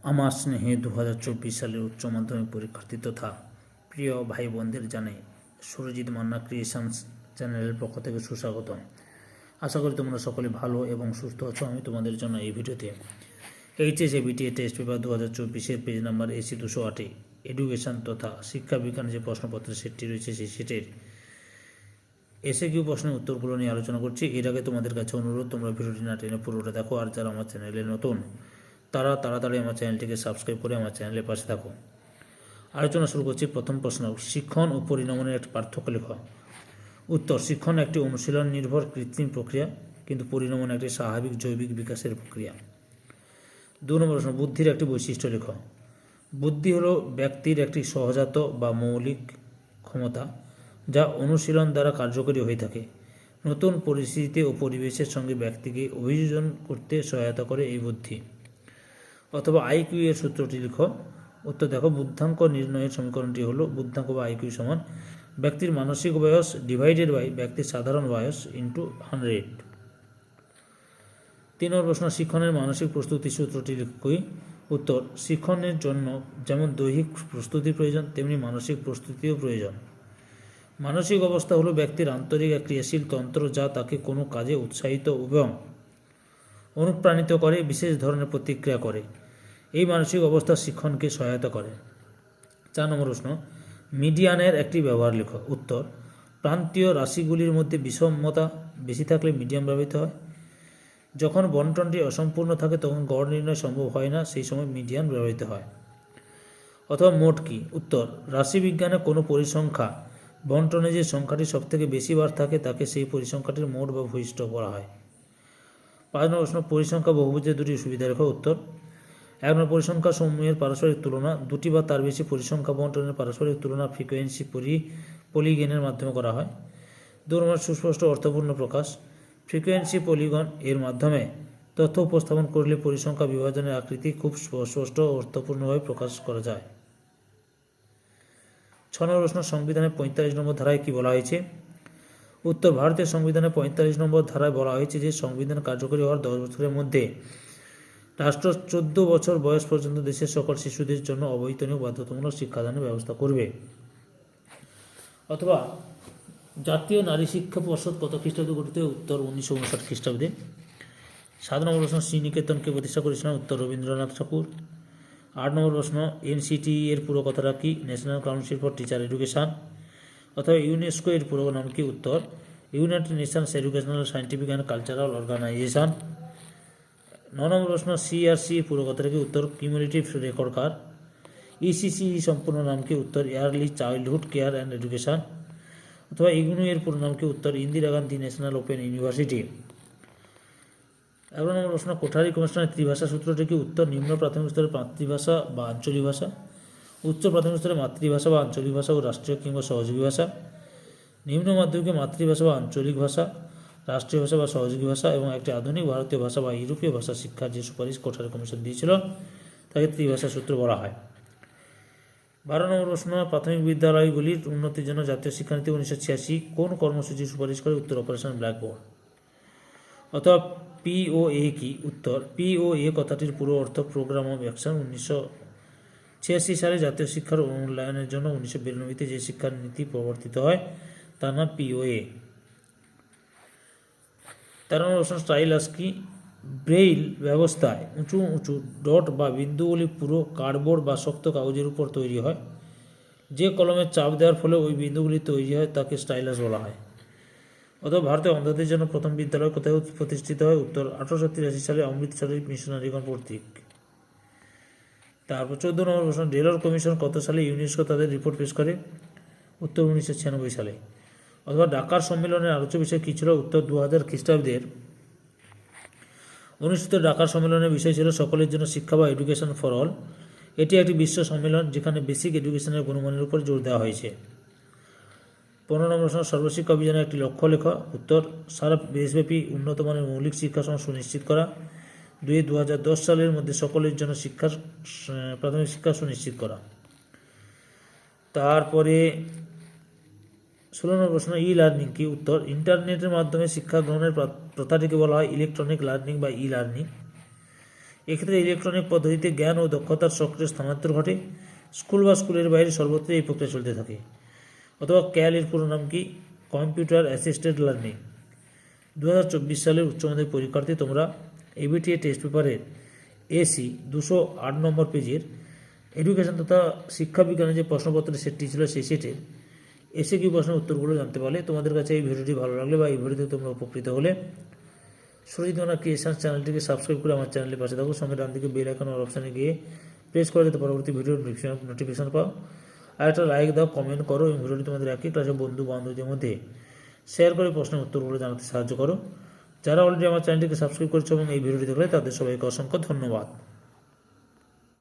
আমার স্নেহে 2024 সালের উচ্চ মাধ্যমিক পরীক্ষার্থী তথা প্রিয় ভাই বোনদের জানাই সুরজিৎ মান্না ক্রিয়েশনস চ্যানেলের পক্ষ থেকে সুস্বাগতম। আশা করি তোমরা সকলে ভালো এবং সুস্থ আছো। আমি তোমাদের জন্য এই ভিডিওতে HSABTA test paper 2024 page number AC 208 education তথা শিক্ষা বিজ্ঞান যে প্রশ্নপত্রের সেটটি রয়েছে সেই সেটের এসএকিউ প্রশ্নের উত্তরগুলো নিয়ে আলোচনা করছি। এর আগে তোমাদের কাছে অনুরোধ, তোমরা ভিডিওটি না টেনে পুরোটা দেখো, আর যারা আমার চ্যানেলে নতুন তারা তাড়াতাড়ি আমার চ্যানেলটিকে সাবস্ক্রাইব করে আমার চ্যানেলের পাশে থাকো। আলোচনা শুরু করছি। প্রথম প্রশ্ন, শিক্ষণ ও পরিণমনের একটি পার্থক্য লেখা। উত্তর, শিক্ষণ একটি অনুশীলন নির্ভর কৃত্রিম প্রক্রিয়া, কিন্তু পরিণমন একটি স্বাভাবিক জৈবিক বিকাশের প্রক্রিয়া। 2 নম্বর প্রশ্ন, বুদ্ধির একটি বৈশিষ্ট্য লেখা। বুদ্ধি হলো ব্যক্তির একটি সহজাত বা মৌলিক ক্ষমতা যা অনুশীলন দ্বারা কার্যকরী হয়ে থাকে। নতুন পরিস্থিতি ও পরিবেশের সঙ্গে ব্যক্তিকে অভিযোজন করতে সহায়তা করে এই বুদ্ধি। অথবা আইকিউ এর সূত্রটি লিখো। উত্তর দেখো, বুদ্ধাঙ্ক নির্ণয়ের সমীকরণটি হলো বুদ্ধাঙ্ক বা আইকিউ সমান ব্যক্তির মানসিক বয়স ডিভাইডেড বাই ব্যক্তির সাধারণ বয়স ইন্টু 100। 3 নম্বর প্রশ্ন, শিক্ষণের মানসিক প্রস্তুতি সূত্রটি লিখি। উত্তর, শিক্ষণের জন্য যেমন দৈহিক প্রস্তুতি প্রয়োজন তেমনি মানসিক প্রস্তুতিও প্রয়োজন। মানসিক অবস্থা হলো ব্যক্তির আন্তরিক এক ক্রিয়াশীল তন্ত্র যা তাকে কোনো কাজে উৎসাহিত এবং অনুপ্রাণিত করে, বিশেষ ধরনের প্রতিক্রিয়া করে। এই মানসিক অবস্থা শিক্ষণকে সহায়তা করে। 4 নম্বর প্রশ্ন, মিডিয়ানের একটি ব্যবহার লেখো। উত্তর, প্রান্তীয় রাশিগুলির মধ্যে বিষমতা বেশি থাকলে মিডিয়ান ব্যবহৃত হয়। যখন বণ্টনটি অসম্পূর্ণ থাকে তখন গড় নির্ণয় সম্ভব হয় না, সেই সময় মিডিয়ান ব্যবহৃত হয়। অথবা মোট কি। উত্তর, রাশিবিজ্ঞানে কোনো পরিসংখ্যা বণ্টনে যে সংখ্যাটি সবথেকে বেশি বার থাকে তাকে সেই পরিসংখ্যাটির মোট বা ভূয়িষ্ঠ বলা হয়। 5 নম্বর প্রশ্ন, পরিসংখ্যা বহুভুজের দুটি সুবিধা রেখো। উত্তর, 1 নম্বর, পরিসংখ্যা সমূহের পারস্পরিক তুলনা। 2টি বা তার বেশি পরিসংখ্যা বণ্টনের পারস্পরিক তুলনা ফ্রিকোয়েন্সি পলিগনের মাধ্যমে করা হয়। 2 নম্বর, সুস্পষ্ট অর্থপূর্ণ প্রকাশ। ফ্রিকোয়েন্সি পলিগন এর মাধ্যমে তথ্য উপস্থাপন করলে পরিসংখ্যা বিভাজনের আকৃতি খুব স্পষ্ট ও অর্থপূর্ণভাবে প্রকাশ করা যায়। 6 নম্বর প্রশ্ন, সংবিধানের 45 নম্বর ধারায় কি বলা হয়েছে। উত্তর, ভারতের সংবিধানের 45 নম্বর ধারায় বলা হয়েছে যে সংবিধান কার্যকরী হওয়ার 10 বছরের মধ্যে রাষ্ট্র 14 বছর বয়স পর্যন্ত দেশের সকল শিশুদের জন্য অবৈতনিক বাধ্যতামূলক শিক্ষাদানের ব্যবস্থা করবে। অথবা জাতীয় নারী শিক্ষা পর্ষদ কত খ্রিস্টাব্দে গঠিত। উত্তর, 1959 খ্রিস্টাব্দে। 7 নম্বর প্রশ্ন, শ্রীনিকেতনকে প্রতিষ্ঠা করেছিলেন। উত্তর, রবীন্দ্রনাথ ঠাকুর। 8 নম্বর প্রশ্ন, NCTE এর পুরো কথাটা কি। National Council for Teacher Education. অথবা ইউনেস্কো এর পুরো নাম কি। উত্তর, United Nations Educational Scientific and Cultural Organization. 9 number প্রশ্ন, CRC পুরো কথাটা কি। উত্তর, কিউমুলেটিভ রেকর্ড কার। ECCE সম্পূর্ণ নাম কি। উত্তর, yearly childhood care and education. অথবা ইগনু এর পুরো নাম কি। উত্তর, Indira Gandhi national open university. 11 নম্বর প্রশ্ন, কোঠারি কমিশনের ত্রিভাষা সূত্রটি কি। উত্তর, নিম্ন প্রাথমিক স্তরে মাতৃভাষা বা আঞ্চলিক ভাষা, উচ্চ প্রাথমিক স্তরে মাতৃভাষা বা আঞ্চলিক ভাষা ও রাষ্ট্রীয় কিংবা সহযোগী ভাষা, নিম্ন মাধ্যমিকে মাতৃভাষা বা আঞ্চলিক ভাষা, রাষ্ট্রীয় ভাষা বা সহযোগী ভাষা এবং একটি আধুনিক ভারতীয় ভাষা বা ইউরোপীয় ভাষা শিক্ষার যে সুপারিশ কোঠারি কমিশন দিয়েছিল তাকে ত্রিভাষা সূত্র বলা হয়। 12 নম্বর প্রশ্ন, প্রাথমিক বিদ্যালয়গুলির উন্নতির জন্য জাতীয় শিক্ষানীতি 1986 কোন কর্মসূচি সুপারিশ করে। উত্তর, অপারেশন ব্ল্যাকবোর্ড। অথবা POA কি। উত্তর, POA কথাটির পুরো অর্থ প্রোগ্রাম অফ অ্যাকশন। 1986 সালে জাতীয় শিক্ষার উন্নয়নের জন্য 1992 যে শিক্ষা নীতি প্রবর্তিত হয় তার নাম POA। 13 নম্বর প্রশ্ন, স্টাইলাস কি। ব্রেইল ব্যবস্থায় উঁচু উঁচু ডট বা বিন্দুগুলি পুরো কার্ডবোর্ড বা শক্ত কাগজের উপর তৈরি হয়। যে কলমে চাপ দেওয়ার ফলে ওই বিন্দুগুলি তৈরি হয় তাকে স্টাইলাস বলা হয়। অথবা ভারতে অন্ধদের জন্য প্রথম বিদ্যালয় কোথায় প্রতিষ্ঠিত হয়। উত্তর, 1883 সালে অমৃতসরের মিশনারিগণ কর্তৃক। তারপর 14 নম্বর প্রশ্ন, টেলর কমিশন কত সালে ইউনেস্কো তাদের রিপোর্ট পেশ করে। উত্তর, 1996 সালে। অথবা ঢাকার সম্মেলনের আলোচ্য বিষয় কী ছিল। উত্তর, 2000 খ্রিস্টাব্দের অনুষ্ঠিত ঢাকার সম্মেলনের বিষয় ছিল সকলের জন্য শিক্ষা বা এডুকেশন ফর অল। এটি একটি বিশ্ব সম্মেলন যেখানে বেসিক এডুকেশনের গুণমানের উপর জোর দেওয়া হয়েছে। 15 নম্বর প্রশ্ন, সর্বশিক্ষা অভিযানের একটি লক্ষ্য লেখা। উত্তর, সারা দেশব্যাপী উন্নত মানের মৌলিক শিক্ষা সুনিশ্চিত করা। 2010 সালের মধ্যে সকলের জন্য প্রাথমিক শিক্ষা সুনিশ্চিত করা। তারপরে 16 নম্বর প্রশ্ন, লার্নিং কি। উত্তর, ইন্টারনেটের মাধ্যমে শিক্ষা গ্রহণের প্রথাটিকে বলা হয় ইলেকট্রনিক লার্নিং বা লার্নিং। এক্ষেত্রে ইলেকট্রনিক পদ্ধতিতে জ্ঞান ও দক্ষতার সক্রিয় স্থানান্তর ঘটে। স্কুল বা স্কুলের বাইরে সর্বত্র এই প্রক্রিয়া চলতে থাকে। অথবা ক্যাল এর পুরো নাম কি? Computer assisted learning. 2024 সালের উচ্চ মাধ্যমিক পরীক্ষার্থী তোমরা এবিটিএ টেস্ট পেপারের এসি 208 নম্বর পেজের এডুকেশন তথা শিক্ষা বিজ্ঞানের যে প্রশ্নপত্রের সেটটি ছিল সেই সেটের এসে কি প্রশ্নের উত্তরগুলো জানতে পারলে। তোমাদের কাছে এই ভিডিওটি ভালো লাগলে বা এই ভিডিওতে তোমরা উপকৃত হলে সুরজিৎ মান্না ক্রিয়েশনস চ্যানেলটিকে সাবস্ক্রাইব করে আমার চ্যানেলের পাশে থাকো। সঙ্গে ডান দিকে বেল আইকন অপশানে গিয়ে প্রেস করে যাতে পরবর্তী ভিডিওর নোটিফিকেশন পাও। আর একটা লাইক দাও, কমেন্ট করো এবং ভিডিওটি তোমাদের একই ক্লাসের বন্ধু বান্ধবদের মধ্যে শেয়ার করে প্রশ্নের উত্তরগুলো জানাতে সাহায্য করো। যারা অলরেডি আমার চ্যানেলটিকে সাবস্ক্রাইব করেছো এবং এই ভিডিওটি দেখলে তাদের সবাইকে অসংখ্য ধন্যবাদ।